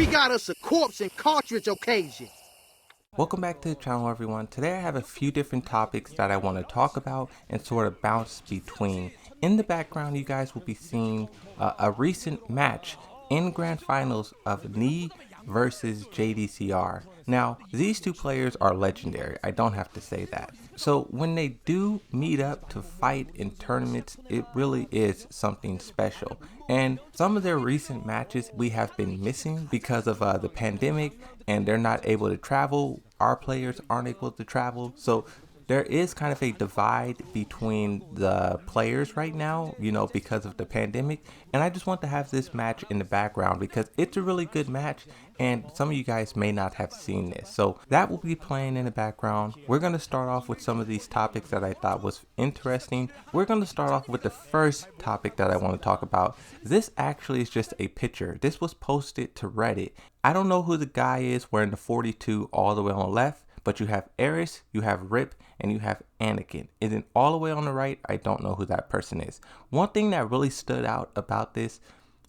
We got us a corpse and cartridge occasion. Welcome back to the channel, everyone. Today I have a few different topics that I want to talk about and sort of bounce between. In the background, you guys will be seeing a recent match in grand finals of NERFED versus JDCR. Now, these two players are legendary. I don't have to say that. So when they do meet up to fight in tournaments, it really is something special. And some of their recent matches we have been missing because of the pandemic, and they're not able to travel. Our players aren't able to travel. So there is kind of a divide between the players right now, because of the pandemic. And I just want to have this match in the background because it's a really good match and some of you guys may not have seen this. So that will be playing in the background. We're going to start off with some of these topics that I thought was interesting. We're going to start off with the first topic that I want to talk about. This actually is just a picture. This was posted to Reddit. I don't know who the guy is wearing the 42 all the way on the left, but you have Eris, you have Rip, and you have Anakin. And then all the way on the right, I don't know who that person is. One thing that really stood out about this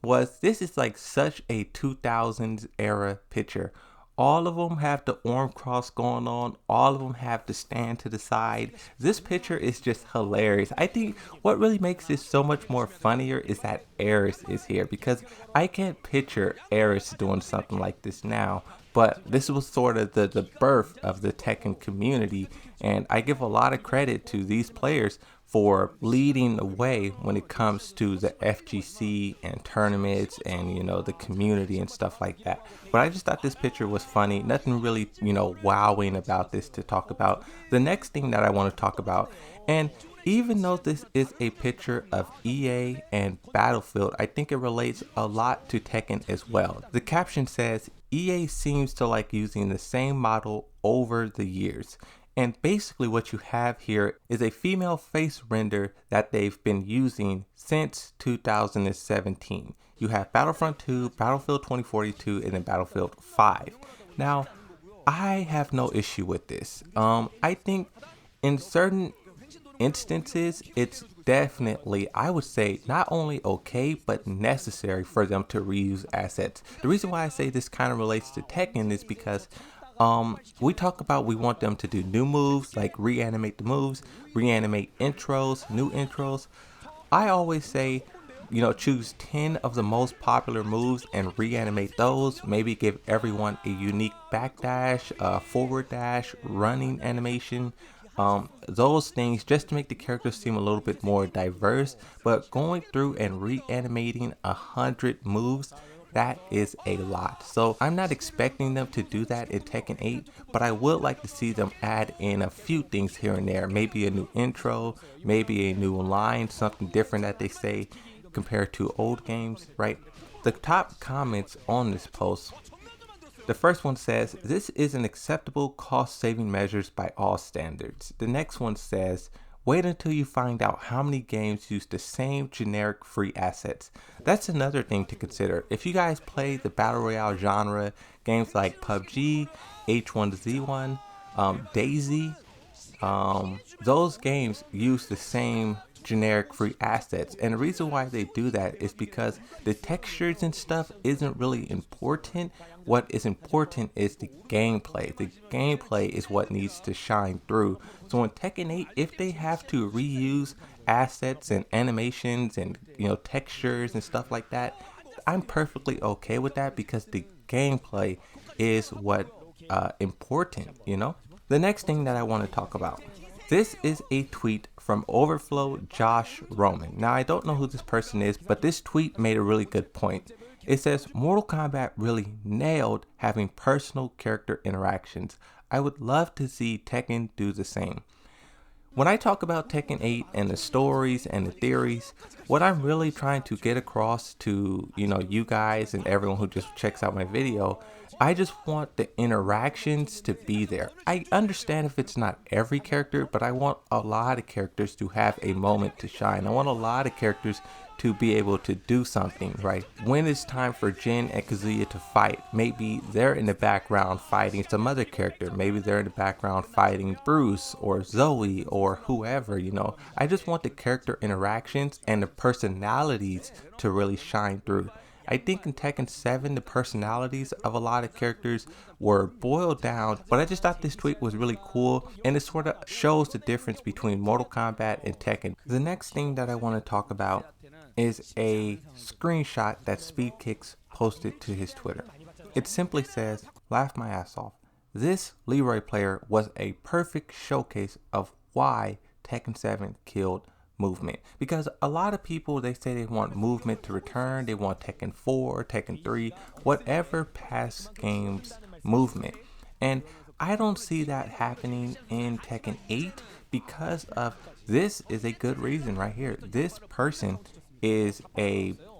was this is like such a 2000s era picture. All of them have the arm cross going on. All of them have the stand to the side. This picture is just hilarious. I think what really makes this so much more funnier is that Eris is here, because I can't picture Eris doing something like this now. But this was sort of the birth of the Tekken community, and I give a lot of credit to these players for leading the way when it comes to the FGC and tournaments and the community and stuff like that. But I just thought this picture was funny. Nothing really wowing about this to talk about. The next thing that I want to talk about, and even though this is a picture of EA and Battlefield, I think it relates a lot to Tekken as well. The caption says, EA seems to like using the same model over the years. And basically what you have here is a female face render that they've been using since 2017. You have Battlefront 2, Battlefield 2042, and then Battlefield 5. Now, I have no issue with this. I think in certain instances, it's definitely, I would say, not only okay, but necessary for them to reuse assets. The reason why I say this kind of relates to Tekken is because we talk about we want them to do new moves, like reanimate the moves, reanimate intros, new intros. I always say, choose 10 of the most popular moves and reanimate those. Maybe give everyone a unique backdash, forward dash, running animation. Those things just to make the characters seem a little bit more diverse. But going through and reanimating 100 moves, that is a lot. So I'm not expecting them to do that in Tekken 8, but I would like to see them add in a few things here and there. Maybe a new intro, maybe a new line, something different that they say compared to old games, right? The top comments on this post, the first one says, this is an acceptable cost-saving measures by all standards. The next one says, wait until you find out how many games use the same generic free assets. That's another thing to consider. If you guys play the Battle Royale genre, games like PUBG, H1Z1, DayZ, those games use the same generic free assets, and the reason why they do that is because the textures and stuff isn't really important. What is important is the gameplay. The gameplay is what needs to shine through. So in Tekken 8, if they have to reuse assets and animations and textures and stuff like that, I'm perfectly okay with that because the gameplay is what important. The next thing that I want to talk about, this is a tweet from Overflow Josh Roman. Now, I don't know who this person is, but this tweet made a really good point. It says, Mortal Kombat really nailed having personal character interactions. I would love to see Tekken do the same. When I talk about Tekken 8 and the stories and the theories, what I'm really trying to get across to, you guys and everyone who just checks out my video, I just want the interactions to be there. I understand if it's not every character, but I want a lot of characters to have a moment to shine. I want a lot of characters to be able to do something, right? When it's time for Jin and Kazuya to fight, maybe they're in the background fighting some other character. Maybe they're in the background fighting Bruce or Zoe or whoever, I just want the character interactions and the personalities to really shine through. I think in Tekken 7, the personalities of a lot of characters were boiled down, but I just thought this tweet was really cool, and it sort of shows the difference between Mortal Kombat and Tekken. The next thing that I want to talk about is a screenshot that Speedkicks posted to his Twitter. It simply says, "Laugh my ass off. This Leroy player was a perfect showcase of why Tekken 7 killed movement." Because a lot of people, they say they want movement to return, they want Tekken 4, Tekken 3, whatever past games movement. And I don't see that happening in Tekken 8 because of this is a good reason right here. This person is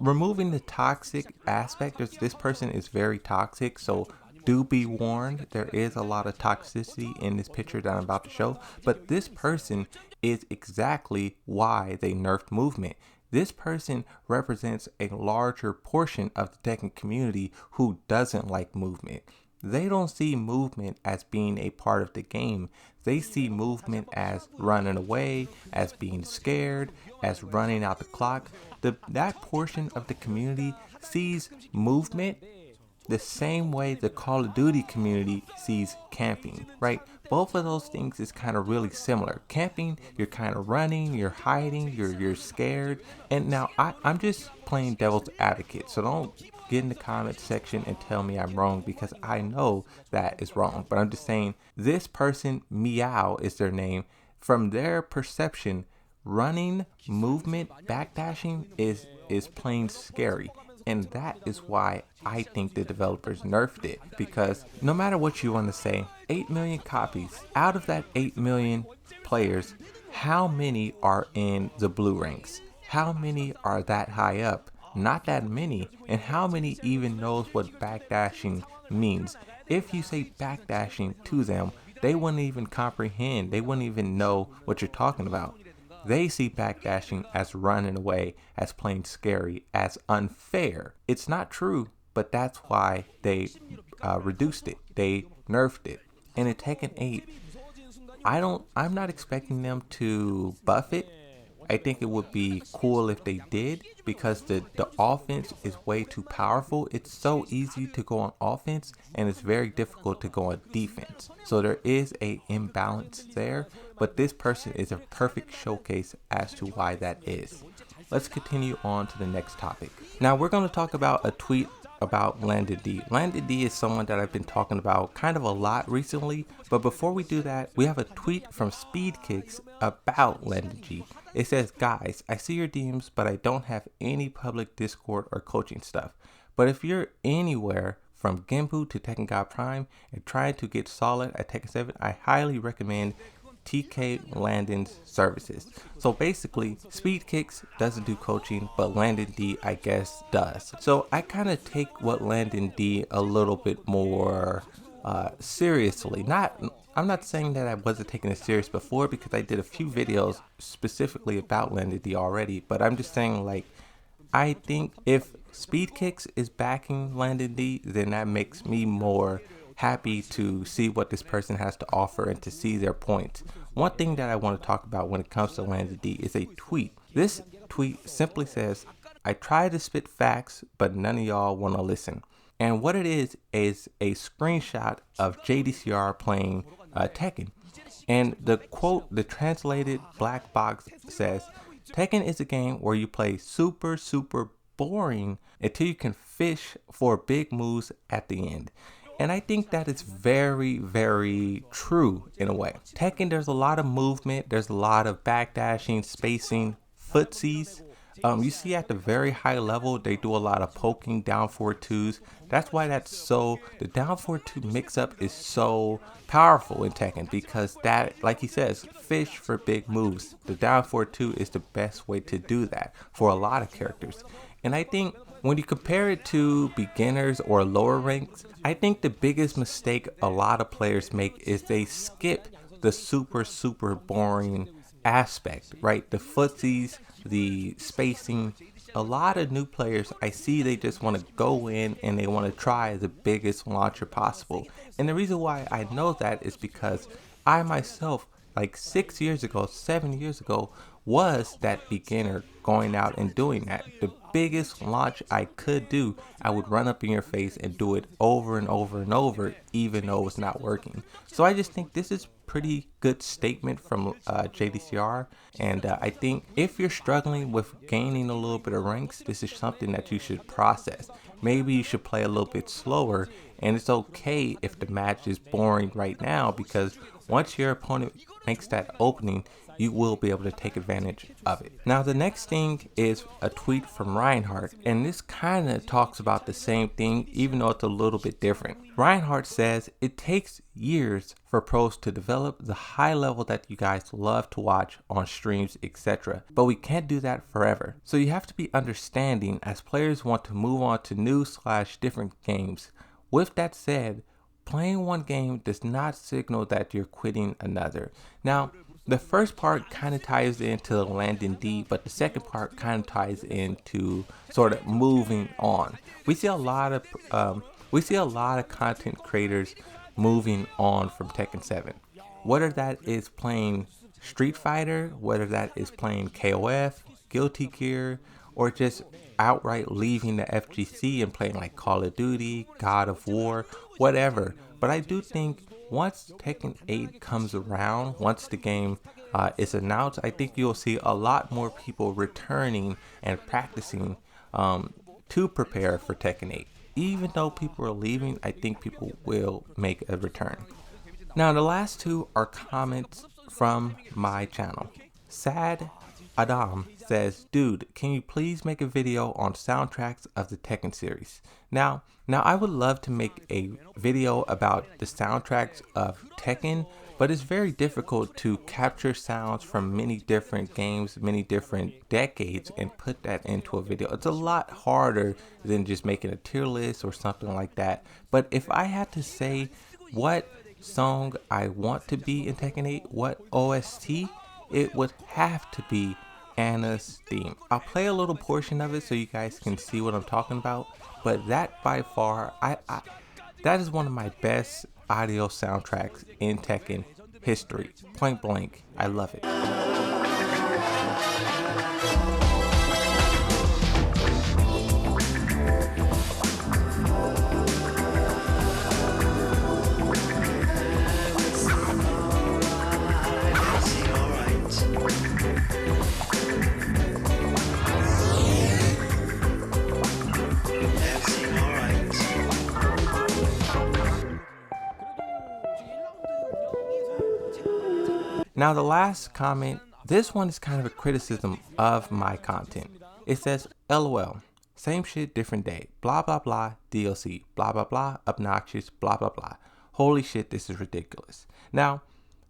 removing the toxic aspect. This person is very toxic, so do be warned, there is a lot of toxicity in this picture that I'm about to show, but this person is exactly why they nerfed movement. This person represents a larger portion of the Tekken community who doesn't like movement. They don't see movement as being a part of the game. They see movement as running away, as being scared, as running out the clock. That portion of the community sees movement the same way the Call of Duty community sees camping, right? Both of those things is kind of really similar. Camping, you're kind of running, you're hiding, you're scared. And now I'm just playing devil's advocate, so don't get in the comment section and tell me I'm wrong, because I know that is wrong. But I'm just saying, this person, Meow is their name, from their perception, running, movement, backdashing is plain scary. And that is why I think the developers nerfed it, because no matter what you want to say, 8 million copies, out of that 8 million players, how many are in the blue ranks? How many are that high up? Not that many. And how many even knows what backdashing means? If you say backdashing to them, they wouldn't even comprehend. They wouldn't even know what you're talking about. They see backdashing as running away, as plain scary, as unfair. It's not true, but that's why they reduced it. They nerfed it. And in Tekken 8, I'm not expecting them to buff it. I think it would be cool if they did, because the offense is way too powerful. It's so easy to go on offense and it's very difficult to go on defense. So there is a imbalance there, but this person is a perfect showcase as to why that is. Let's continue on to the next topic. Now we're going to talk about a tweet about Landon D. Landon D is someone that I've been talking about kind of a lot recently, but before we do that, we have a tweet from Speedkicks about Landon G. It says, "Guys, I see your DMs, but I don't have any public Discord or coaching stuff. But if you're anywhere from Gimbu to Tekken God Prime and trying to get solid at Tekken 7, I highly recommend TK Landon's services." So basically, Speedkicks doesn't do coaching, but Landon D, I guess, does. So I kind of take what Landon D a little bit more seriously. I'm not saying that I wasn't taking it serious before, because I did a few videos specifically about Landon D already, but I'm just saying, like, I think if Speedkicks is backing Landon D, then that makes me more happy to see what this person has to offer and to see their points. One thing that I want to talk about when it comes to Landon D is a tweet. This tweet simply says, "I try to spit facts, but none of y'all want to listen." And what it is a screenshot of JDCR playing Tekken. And the quote, the translated black box says, "Tekken is a game where you play super, super boring until you can fish for big moves at the end." And I think that is very, very true in a way. Tekken, there's a lot of movement, there's a lot of backdashing, spacing, footsies. You see at the very high level, they do a lot of poking, down forward twos. That's why the down forward two mix up is so powerful in Tekken, because that, like he says, fish for big moves. The down forward two is the best way to do that for a lot of characters. And I think when you compare it to beginners or lower ranks, I think the biggest mistake a lot of players make is they skip the super, super boring aspect, right? The footsies, the spacing. A lot of new players, I see they just want to go in and they want to try the biggest launcher possible. And the reason why I know that is because I myself, like 6 years ago, 7 years ago, was that beginner going out and doing that. The biggest launch I could do, I would run up in your face and do it over and over and over, even though it's not working. So I just think this is pretty good statement from JDCR, and I think if you're struggling with gaining a little bit of ranks, this is something that you should process. Maybe you should play a little bit slower, and it's okay if the match is boring right now, because once your opponent makes that opening, you will be able to take advantage of it. Now the next thing is a tweet from Reinhardt, and this kind of talks about the same thing, even though it's a little bit different. Reinhardt says it takes years for pros to develop the high level that you guys love to watch on streams, etc. But we can't do that forever. So you have to be understanding as players want to move on to new/different games. With that said, playing one game does not signal that you're quitting another. Now, the first part kind of ties into landing D, but the second part kind of ties into sort of moving on. We see a lot of content creators moving on from Tekken 7. Whether that is playing Street Fighter, whether that is playing KOF, Guilty Gear, or just outright leaving the FGC and playing like Call of Duty, God of War, whatever. But I do think once Tekken 8 comes around, once the game is announced, I think you'll see a lot more people returning and practicing to prepare for Tekken 8. Even though people are leaving, I think people will make a return. Now the last two are comments from my channel. Sad Adam says, dude, can you please make a video on soundtracks of the Tekken series? Now I would love to make a video about the soundtracks of Tekken, but it's very difficult to capture sounds from many different games, many different decades, and put that into a video. It's a lot harder than just making a tier list or something like that. But if I had to say what song I want to be in Tekken 8, what OST, it would have to be Anna's theme. I'll play a little portion of it so you guys can see what I'm talking about, but that by far, that is one of my best audio soundtracks in Tekken history. Point blank, I love it. Now the last comment, this one is kind of a criticism of my content. It says, LOL, same shit, different day, blah blah blah, DLC, blah blah blah, obnoxious, blah blah blah. Holy shit, this is ridiculous. Now,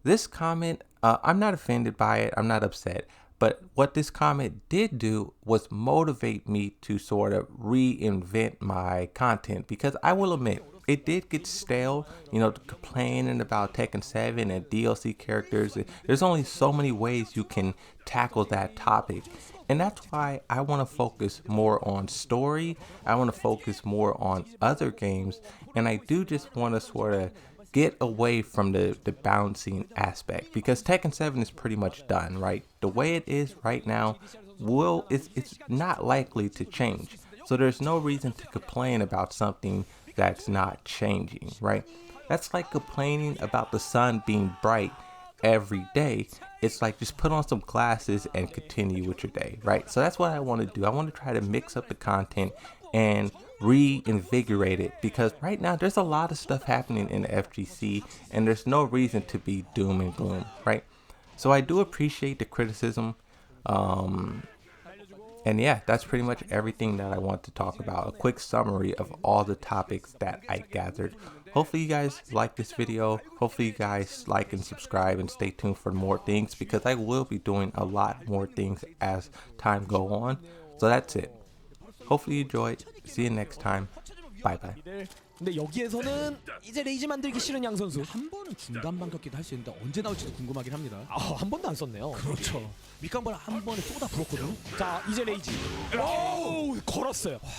this comment, I'm not offended by it, I'm not upset, but what this comment did do was motivate me to sort of reinvent my content, because I will admit, it did get stale, you know, complaining about Tekken 7 and DLC characters. There's only so many ways you can tackle that topic. And that's why I want to focus more on story. I want to focus more on other games. And I do just want to sort of get away from the bouncing aspect, because Tekken 7 is pretty much done, right? The way it is right now, it's not likely to change. So there's no reason to complain about something that's not changing, right? That's like complaining about the sun being bright every day. It's like, just put on some glasses and continue with your day, right? So that's what I want to do. I want to try to mix up the content and reinvigorate it, because right now there's a lot of stuff happening in the FGC and there's no reason to be doom and gloom, right? So I do appreciate the criticism. And yeah, that's pretty much everything that I want to talk about. A quick summary of all the topics that I gathered. Hopefully you guys like this video. Hopefully you guys like and subscribe and stay tuned for more things, because I will be doing a lot more things as time go on. So that's it. Hopefully you enjoyed. See you next time. Bye bye. 근데 여기에서는 이제 레이지 만들기 싫은 양 선수 한 번은 중간 반격기도 할 수 있는데 언제 나올지도 궁금하긴 합니다. 한 번도 안 썼네요. 그렇죠. 밑간발 한 번에 쏟아 부었거든요. 자 이제 레이지. 오 걸었어요. 와,